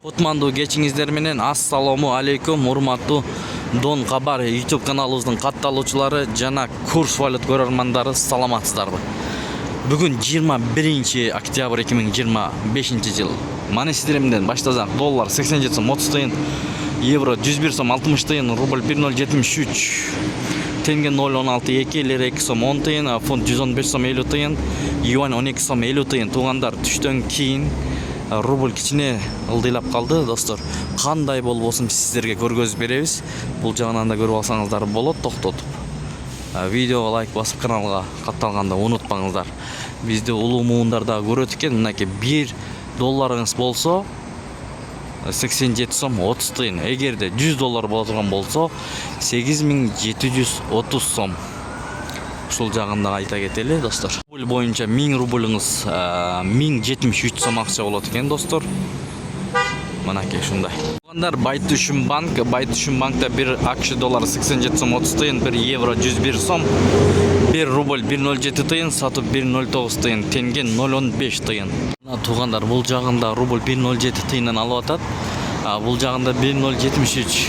Кутмандуу кечиңиздер менен ассаламу алейкум урматтуу Дон Кабар YouTube каналыбыздын катталуучулары жана курс валют көрөрмандары саламатсыздарбы? Бүгүн 21 октябрь 2025 жыл. Мана сиздер менен баштасак. Доллар 87 сом 30 тыйын, евро 101 сом 60 тыйын, рубль 1073, тенге 0.16, лира 2 сом 10 тыйын, фунт 115 сом 50 тыйын, юань 12 сом 50 тыйын. Туугандар, түштөн кийин рубль кичине ылдыйлап калды, достор. Кандай болбосун сиздерге көргөзүп беребиз. Бул жагынан да көрүп алсаңыздар болот, токтотуп. Видеого лайк басып каналга катталганды унутпаңыздар. Бизди улуу муундар да көрөт экен. Мынакей 1 долларыңыз болсо 87 сом 30 тыйын. Эгерде 100 доллар боло турган болсо 8730 сом. Ушул жагында айта кетели, достор. Рубль боюнча 1000 рубльыңыз 1073 сом акча болот экен, достор. Мынакей ушундай. Туугандар, Байтүшүн банкта 1 акш доллар 87 сом 30 тыйын, 1 евро 101 сом, 1 рубль 107 тыйын, сатып 109 тыйын, тенге 015 тыйын. Туугандар, бул жагында рубль 107 тыйындан алып атат. Бул жагында 1073.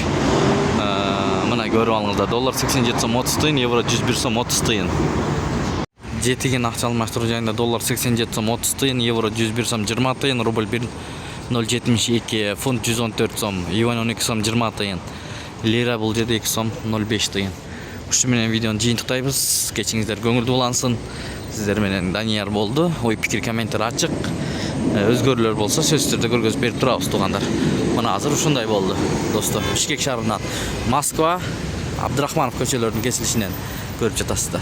Мына көрүп алыңыздар. Доллар 87 сом 30 тыйын, евро 101 сом 30 тыйын. Жетиген акча алмаштыруу жайында доллар 87 сом 30 тыйын, евро 101 сом 20 тыйын, рубль 0.72, фунт 114 сом, юань 12 сом 20 тыйын, лира бул жерде 2 сом 05 тыйын. Ушу менен видеону жыйынтыктайбыз. Кечиңиздер көңүлдүү улансын. Сиздер менен Данияр болду. Ой пикир комменттер ачык. Өзгөрүүлөр болсо сөзсүз түрдө көргөзүп берип турабыз, туугандар. Мына азыр ушундай болду, достор. Бишкек шаарынан Москва, Абдрахманов көчөлөрүнүн кесилишинен көрүп жатасыздар.